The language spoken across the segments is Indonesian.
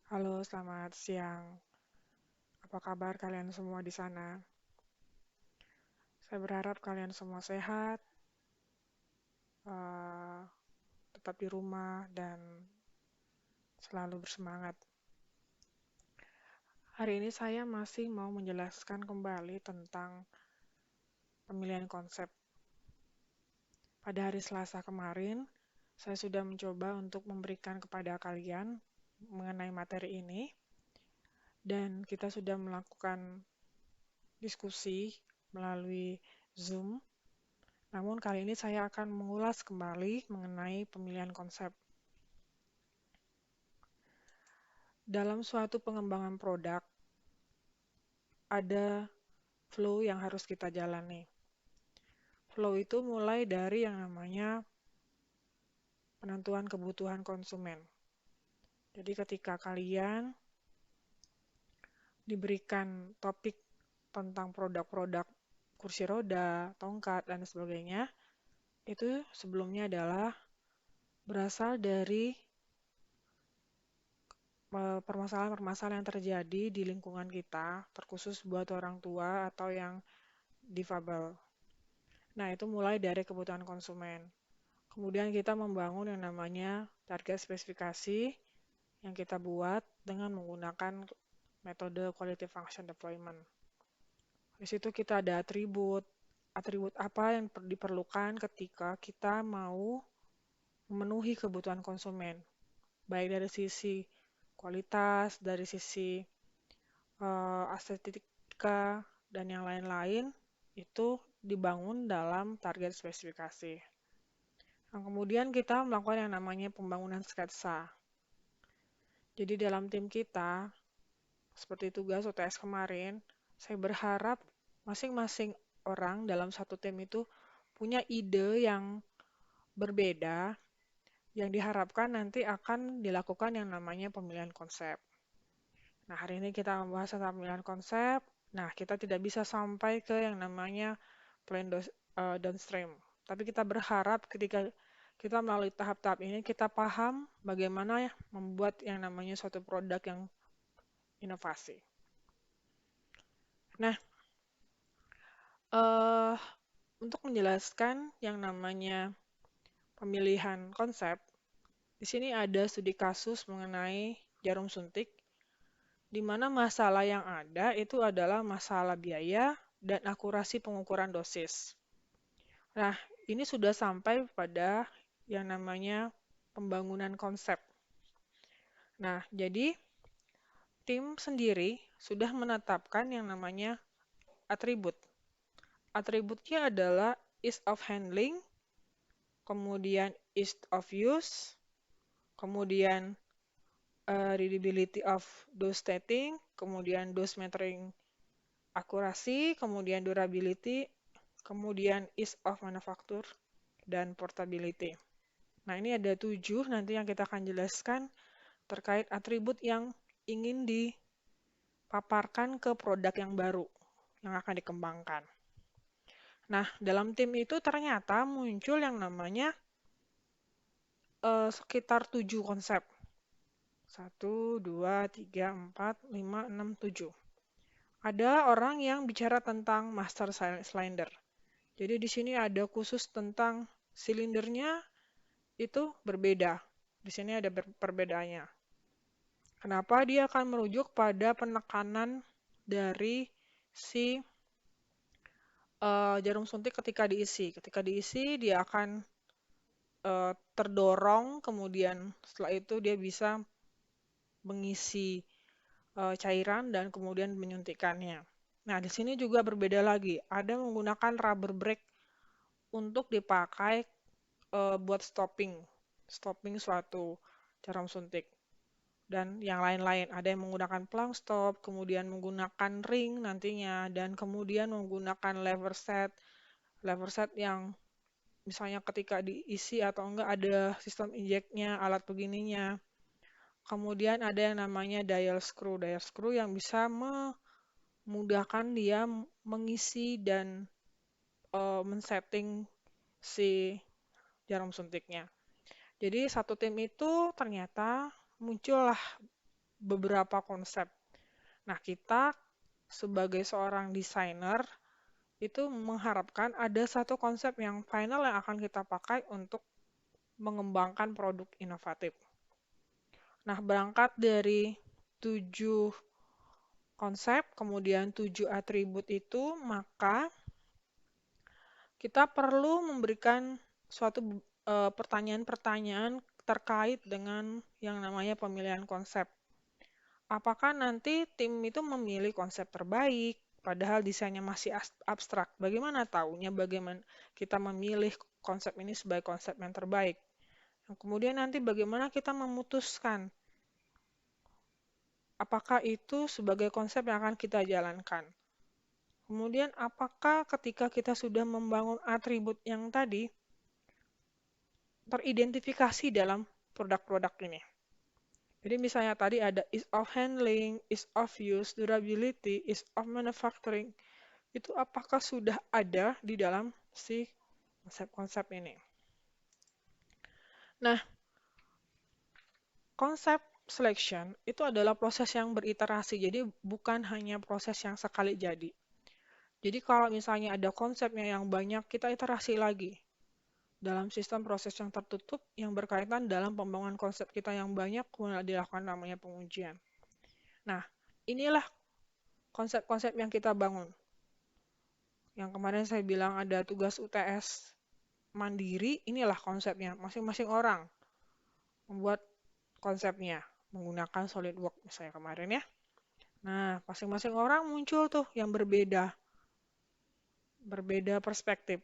Halo, selamat siang. Apa kabar kalian semua di sana? Saya berharap kalian semua sehat, eh, tetap di rumah, dan selalu bersemangat. Hari ini saya masih mau menjelaskan kembali tentang pemilihan konsep. Pada hari Selasa kemarin, saya sudah mencoba untuk memberikan kepada kalian mengenai materi ini, dan kita sudah melakukan diskusi melalui Zoom. Namun kali ini saya akan mengulas kembali mengenai pemilihan konsep. Dalam suatu pengembangan produk, ada flow yang harus kita jalani. Flow itu mulai dari yang namanya penentuan kebutuhan konsumen. Jadi ketika kalian diberikan topik tentang produk-produk kursi roda, tongkat, dan sebagainya, itu sebelumnya adalah berasal dari permasalahan-permasalahan yang terjadi di lingkungan kita, terkhusus buat orang tua atau yang difabel. Nah, itu mulai dari kebutuhan konsumen. Kemudian kita membangun yang namanya target spesifikasi yang kita buat dengan menggunakan metode quality function deployment. Di situ kita ada atribut, atribut apa yang diperlukan ketika kita mau memenuhi kebutuhan konsumen, baik dari sisi kualitas, dari sisi estetika, dan yang lain-lain, itu dibangun dalam target spesifikasi. Nah, kemudian kita melakukan yang namanya pembangunan sketsa. Jadi dalam tim kita, seperti tugas UTS kemarin, saya berharap masing-masing orang dalam satu tim itu punya ide yang berbeda, yang diharapkan nanti akan dilakukan yang namanya pemilihan konsep. Nah, hari ini kita membahas tentang pemilihan konsep. Nah, kita tidak bisa sampai ke yang namanya plan downstream. Tapi kita berharap ketika kita melalui tahap-tahap ini, kita paham bagaimana ya membuat yang namanya suatu produk yang inovasi. Nah, eh, untuk menjelaskan yang namanya pemilihan konsep, di sini ada studi kasus mengenai jarum suntik, di mana masalah yang ada itu adalah masalah biaya dan akurasi pengukuran dosis. Nah, ini sudah sampai pada yang namanya pembangunan konsep. Nah, jadi tim sendiri sudah menetapkan yang namanya atribut. Atributnya adalah ease of handling, kemudian ease of use, kemudian readability of dose setting, kemudian dose metering akurasi, kemudian durability, kemudian ease of manufacture, dan portability. Nah, ini ada 7 nanti yang kita akan jelaskan terkait atribut yang ingin dipaparkan ke produk yang baru yang akan dikembangkan. Nah, dalam tim itu ternyata muncul yang namanya sekitar 7 konsep. 1, 2, 3, 4, 5, 6, 7. Ada orang yang bicara tentang master cylinder. Jadi di sini ada khusus tentang silindernya itu berbeda. Di sini ada perbedaannya. Kenapa dia akan merujuk pada penekanan dari si jarum suntik ketika diisi. Ketika diisi dia akan terdorong, kemudian setelah itu dia bisa mengisi cairan dan kemudian menyuntikkannya. Nah, di sini juga berbeda lagi. Ada menggunakan rubber brake untuk dipakai buat stopping suatu jarum suntik. Dan yang lain-lain, ada yang menggunakan plung stop, kemudian menggunakan ring nantinya, dan kemudian menggunakan lever set yang misalnya ketika diisi atau enggak ada sistem injeknya, alat begininya. Kemudian ada yang namanya dial screw yang bisa memudahkan dia mengisi dan men-setting si jarum suntiknya. Jadi satu tim itu ternyata muncullah beberapa konsep. Nah, kita sebagai seorang desainer itu mengharapkan ada satu konsep yang final yang akan kita pakai untuk mengembangkan produk inovatif. Nah, berangkat dari 7 konsep, kemudian 7 atribut itu, maka kita perlu memberikan suatu pertanyaan-pertanyaan terkait dengan yang namanya pemilihan konsep. Apakah nanti tim itu memilih konsep terbaik, padahal desainnya masih abstrak? Bagaimana tahunya bagaimana kita memilih konsep ini sebagai konsep yang terbaik? Kemudian nanti bagaimana kita memutuskan apakah itu sebagai konsep yang akan kita jalankan? Kemudian apakah ketika kita sudah membangun atribut yang tadi, teridentifikasi dalam produk-produk ini? Jadi misalnya tadi ada ease of handling, ease of use, durability, ease of manufacturing. Itu apakah sudah ada di dalam si konsep-konsep ini? Nah, konsep selection itu adalah proses yang beriterasi, jadi bukan hanya proses yang sekali jadi. Jadi kalau misalnya ada konsepnya yang banyak, kita iterasi lagi. Dalam sistem proses yang tertutup yang berkaitan dalam pembangunan konsep kita yang banyak, kemudian dilakukan namanya pengujian. Nah, inilah konsep-konsep yang kita bangun. Yang kemarin saya bilang ada tugas UTS mandiri, inilah konsepnya. Masing-masing orang membuat konsepnya menggunakan SolidWorks misalnya kemarin ya. Nah, masing-masing orang muncul tuh yang berbeda perspektif.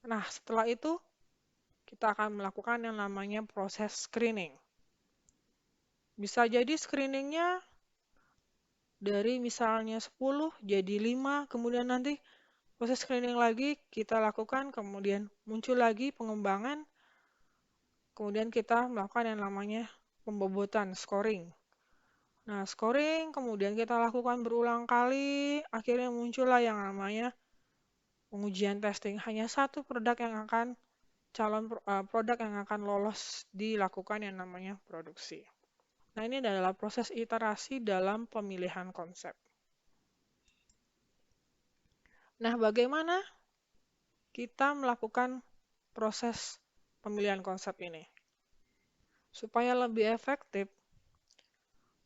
Nah, setelah itu kita akan melakukan yang namanya proses screening. Bisa jadi screeningnya dari misalnya 10 jadi 5, kemudian nanti proses screening lagi kita lakukan, kemudian muncul lagi pengembangan, kemudian kita melakukan yang namanya pembobotan, scoring. Nah, scoring kemudian kita lakukan berulang kali, akhirnya muncullah yang namanya pengujian testing. Hanya satu produk yang akan produk yang akan lolos dilakukan yang namanya produksi. Nah, ini adalah proses iterasi dalam pemilihan konsep. Nah, bagaimana kita melakukan proses pemilihan konsep ini? Supaya lebih efektif,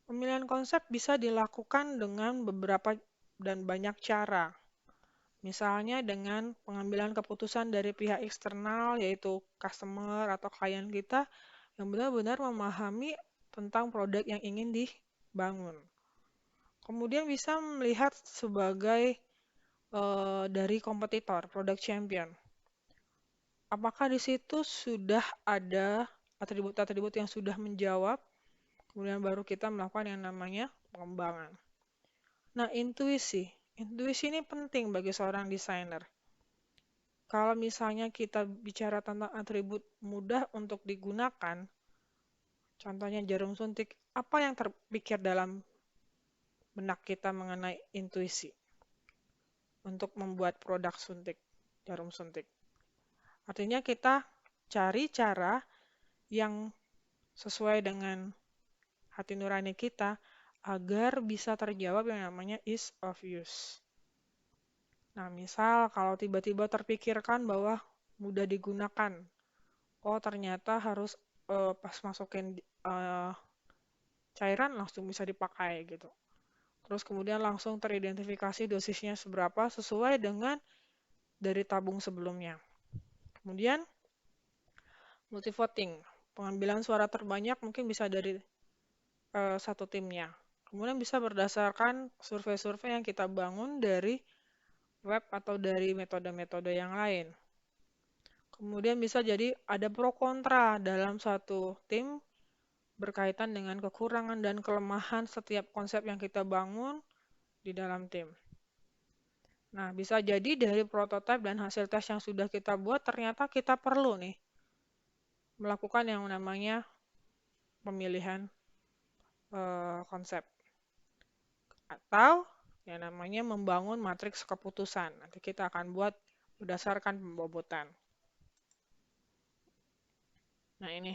pemilihan konsep bisa dilakukan dengan beberapa dan banyak cara. Misalnya dengan pengambilan keputusan dari pihak eksternal, yaitu customer atau klien kita, yang benar-benar memahami tentang produk yang ingin dibangun. Kemudian bisa melihat sebagai dari kompetitor, produk champion. Apakah di situ sudah ada atribut-atribut yang sudah menjawab, kemudian baru kita melakukan yang namanya pengembangan. Nah, intuisi ini penting bagi seorang desainer. Kalau misalnya kita bicara tentang atribut mudah untuk digunakan, contohnya jarum suntik, apa yang terpikir dalam benak kita mengenai intuisi untuk membuat produk suntik, jarum suntik? Artinya kita cari cara yang sesuai dengan hati nurani kita agar bisa terjawab yang namanya ease of use. Nah, misal kalau tiba-tiba terpikirkan bahwa mudah digunakan, oh ternyata harus pas masukin cairan langsung bisa dipakai gitu. Terus kemudian langsung teridentifikasi dosisnya seberapa sesuai dengan dari tabung sebelumnya. Kemudian multivoting, pengambilan suara terbanyak mungkin bisa dari satu timnya. Kemudian bisa berdasarkan survei-survei yang kita bangun dari web atau dari metode-metode yang lain. Kemudian bisa jadi ada pro kontra dalam satu tim berkaitan dengan kekurangan dan kelemahan setiap konsep yang kita bangun di dalam tim. Nah, bisa jadi dari prototipe dan hasil tes yang sudah kita buat, ternyata kita perlu nih melakukan yang namanya pemilihan konsep. Atau yang namanya membangun matriks keputusan. Nanti kita akan buat berdasarkan pembobotan. Nah, ini.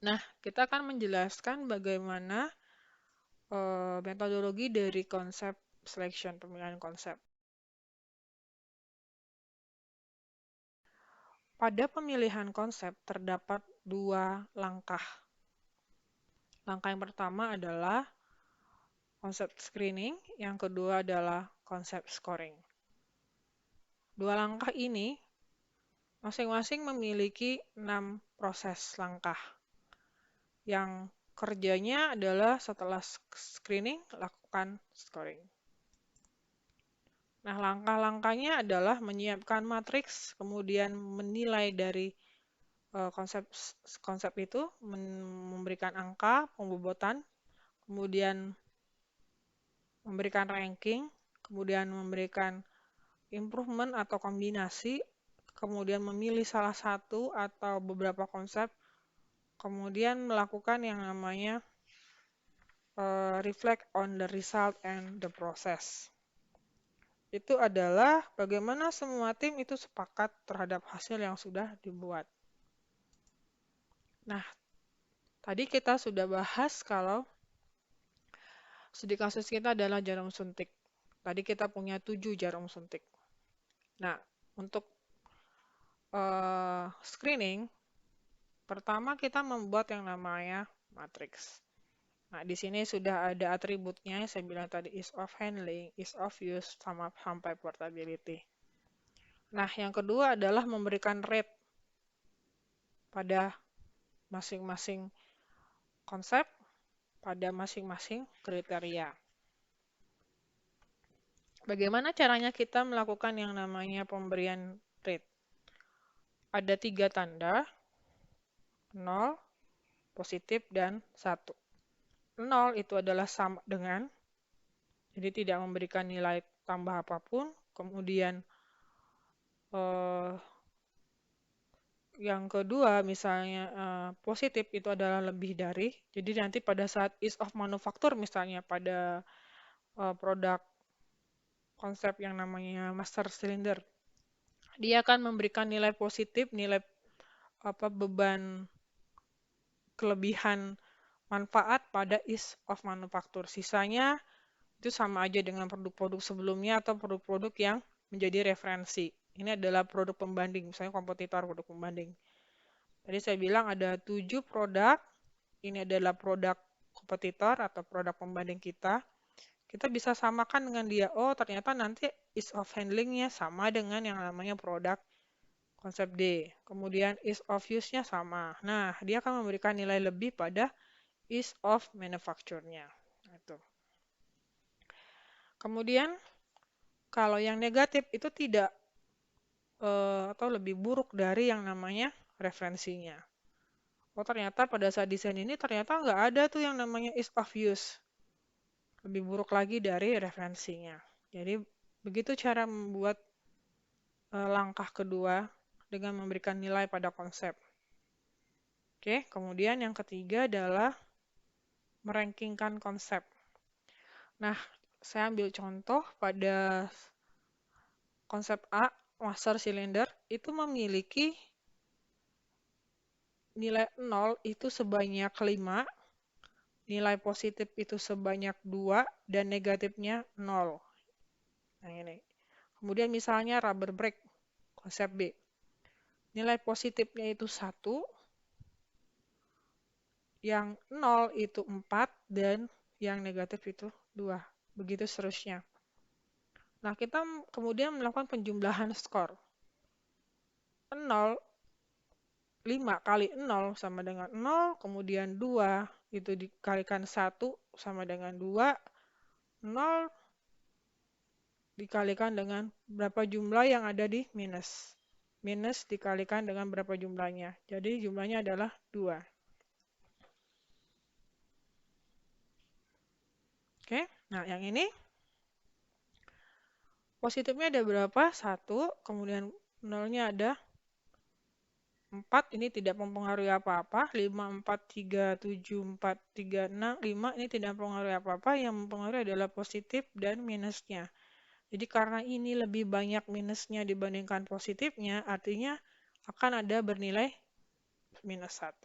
Nah, kita akan menjelaskan bagaimana metodologi dari konsep selection, pemilihan konsep. Pada pemilihan konsep terdapat dua langkah. Langkah yang pertama adalah konsep screening, yang kedua adalah konsep scoring. Dua langkah ini masing-masing memiliki 6 proses langkah. Yang kerjanya adalah setelah screening, lakukan scoring. Nah, langkah-langkahnya adalah menyiapkan matriks, kemudian menilai dari konsep itu, memberikan angka, pembobotan, kemudian memberikan ranking, kemudian memberikan improvement atau kombinasi, kemudian memilih salah satu atau beberapa konsep, kemudian melakukan yang namanya reflect on the result and the process. Itu adalah bagaimana semua tim itu sepakat terhadap hasil yang sudah dibuat. Nah, tadi kita sudah bahas kalau studi kasus kita adalah jarum suntik. Tadi kita punya 7 jarum suntik. Nah, untuk screening, pertama kita membuat yang namanya matriks. Nah, di sini sudah ada atributnya, saya bilang tadi ease of handling, ease of use, sama sampai portability. Nah, yang kedua adalah memberikan rate pada masing-masing konsep, pada masing-masing kriteria. Bagaimana caranya kita melakukan yang namanya pemberian rate? Ada 3 tanda, 0, positif, dan 1. 0 itu adalah sama dengan, jadi tidak memberikan nilai tambah apapun. Kemudian yang kedua, misalnya positif itu adalah lebih dari, jadi nanti pada saat ease of manufacture, misalnya pada produk konsep yang namanya master cylinder, dia akan memberikan nilai positif, nilai beban kelebihan manfaat pada ease of manufacture. Sisanya itu sama aja dengan produk-produk sebelumnya atau produk-produk yang menjadi referensi. Ini adalah produk pembanding, misalnya kompetitor produk pembanding. Tadi saya bilang ada 7 produk, ini adalah produk kompetitor atau produk pembanding kita. Kita bisa samakan dengan dia, oh ternyata nanti ease of handling-nya sama dengan yang namanya produk konsep D. Kemudian ease of use-nya sama. Nah, dia akan memberikan nilai lebih pada ease of manufacture-nya. Itu. Kemudian, kalau yang negatif itu tidak atau lebih buruk dari yang namanya referensinya. Oh ternyata pada saat desain ini ternyata nggak ada tuh yang namanya ease of use. Lebih buruk lagi dari referensinya. Jadi begitu cara membuat langkah kedua dengan memberikan nilai pada konsep. Oke, kemudian yang ketiga adalah merankingkan konsep. Nah, saya ambil contoh pada konsep A, master cylinder, itu memiliki nilai 0 itu sebanyak 5, nilai positif itu sebanyak 2, dan negatifnya 0. Nah ini. Kemudian misalnya rubber brake, konsep B. Nilai positifnya itu 1, yang 0 itu 4, dan yang negatif itu 2. Begitu seterusnya. Nah, kita kemudian melakukan penjumlahan skor. 0, 5 kali 0 sama dengan 0, kemudian 2 itu dikalikan 1 sama dengan 2, 0 dikalikan dengan berapa jumlah yang ada di minus. Minus dikalikan dengan berapa jumlahnya. Jadi jumlahnya adalah 2. Oke, nah yang ini positifnya ada berapa? 1, kemudian 0-nya ada 4, ini tidak mempengaruhi apa-apa. 5, 4, 3, 7, 4, 3, 6, 5, ini tidak mempengaruhi apa-apa. Yang mempengaruhi adalah positif dan minusnya. Jadi karena ini lebih banyak minusnya dibandingkan positifnya, artinya akan ada bernilai minus 1.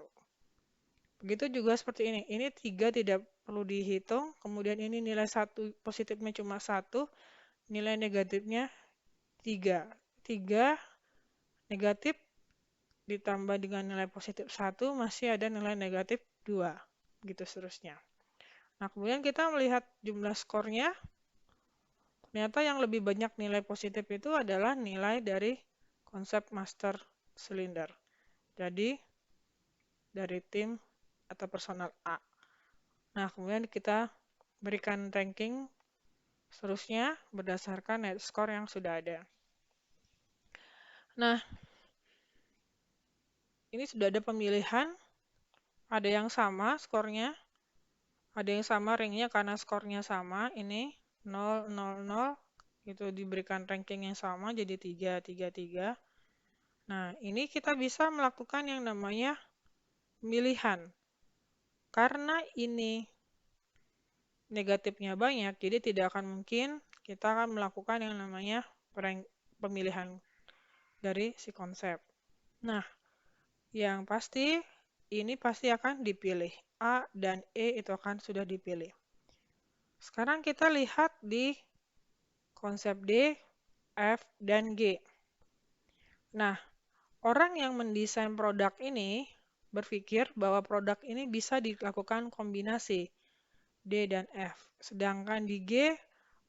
Begitu juga seperti ini. Ini 3 tidak perlu dihitung. Kemudian ini nilai 1 positifnya cuma 1. Nilai negatifnya 3. 3 negatif ditambah dengan nilai positif 1 masih ada nilai negatif 2. Gitu seterusnya. Nah, kemudian kita melihat jumlah skornya. Ternyata yang lebih banyak nilai positif itu adalah nilai dari konsep master cylinder. Jadi, dari tim atau personal A. Nah, kemudian kita berikan ranking seterusnya berdasarkan net score yang sudah ada. Nah, ini sudah ada pemilihan. Ada yang sama skornya. Ada yang sama ranknya karena skornya sama. Ini 0, 0, 0. Itu diberikan ranking yang sama jadi 3, 3, 3. Nah, ini kita bisa melakukan yang namanya pemilihan. Karena ini negatifnya banyak, jadi tidak akan mungkin kita akan melakukan yang namanya pemilihan dari si konsep. Nah, yang pasti ini pasti akan dipilih. A dan E itu akan sudah dipilih. Sekarang kita lihat di konsep D, F, dan G. Nah, orang yang mendesain produk ini berpikir bahwa produk ini bisa dilakukan kombinasi D dan F. Sedangkan di G,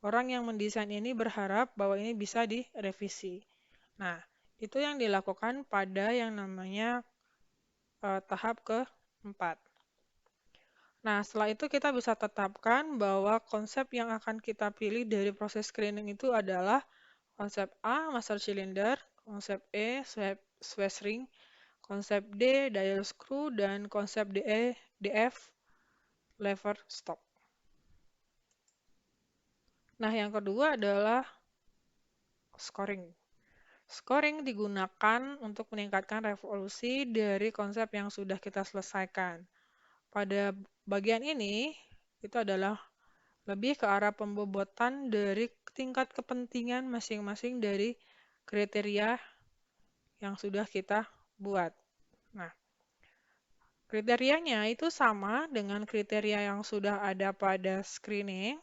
orang yang mendesain ini berharap bahwa ini bisa direvisi. Nah, itu yang dilakukan pada yang namanya tahap keempat. Nah, setelah itu kita bisa tetapkan bahwa konsep yang akan kita pilih dari proses screening itu adalah konsep A, master cylinder, konsep E, Swiss ring, konsep D, dial screw, dan konsep DF, lever stop. Nah, yang kedua adalah scoring. Scoring digunakan untuk meningkatkan revolusi dari konsep yang sudah kita selesaikan. Pada bagian ini, itu adalah lebih ke arah pembobotan dari tingkat kepentingan masing-masing dari kriteria yang sudah kita buat. Nah, kriterianya itu sama dengan kriteria yang sudah ada pada screening,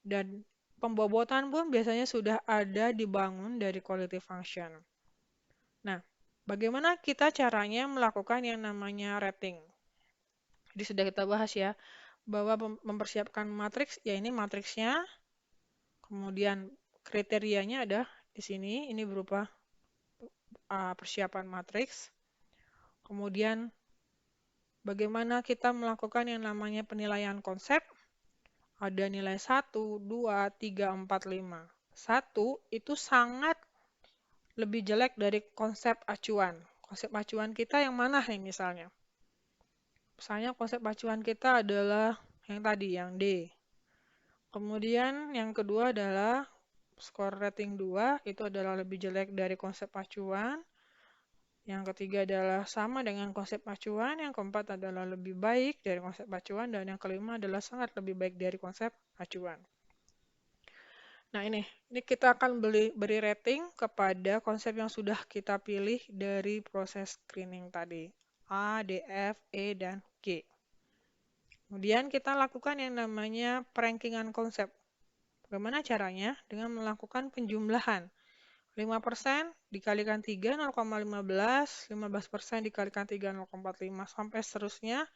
dan pembobotan pun biasanya sudah ada dibangun dari quality function. Nah, bagaimana kita caranya melakukan yang namanya rating? Jadi sudah kita bahas ya, bahwa mempersiapkan matriks, ya ini matriksnya, kemudian kriterianya ada di sini, ini berupa persiapan matriks. Kemudian bagaimana kita melakukan yang namanya penilaian konsep, ada nilai 1, 2, 3, 4, 5. 1 itu sangat lebih jelek dari konsep acuan. Konsep acuan kita yang mana nih misalnya? Misalnya konsep acuan kita adalah yang tadi, yang D. Kemudian yang kedua adalah skor rating 2, itu adalah lebih jelek dari konsep acuan. Yang ketiga adalah sama dengan konsep acuan. Yang keempat adalah lebih baik dari konsep acuan. Dan yang kelima adalah sangat lebih baik dari konsep acuan. Nah ini kita akan beri rating kepada konsep yang sudah kita pilih dari proses screening tadi. A, D, F, E, dan G. Kemudian kita lakukan yang namanya perankingan konsep. Bagaimana caranya? Dengan melakukan penjumlahan. 5% dikalikan 3, 0,15. 15% dikalikan 3, 0,45. Sampai seterusnya.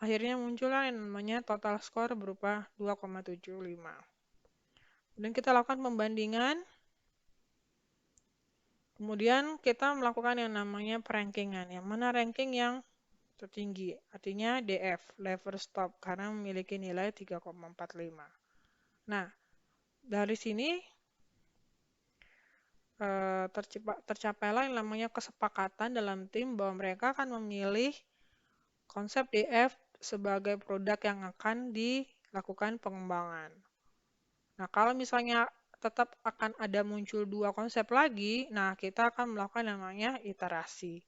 Akhirnya muncullah yang namanya total skor berupa 2,75. Dan kita lakukan pembandingan. Kemudian kita melakukan yang namanya perankingan. Yang mana ranking yang tertinggi? Artinya DF, lever stop, karena memiliki nilai 3,45. Nah, dari sini tercapailah yang namanya kesepakatan dalam tim bahwa mereka akan memilih konsep DF sebagai produk yang akan dilakukan pengembangan. Nah, kalau misalnya tetap akan ada muncul dua konsep lagi, nah kita akan melakukan namanya iterasi.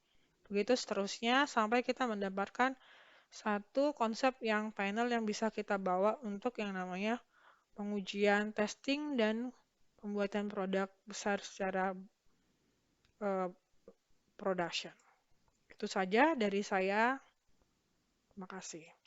Begitu seterusnya sampai kita mendapatkan satu konsep yang final yang bisa kita bawa untuk yang namanya pengujian, testing, dan pembuatan produk besar secara production. Itu saja dari saya. Terima kasih.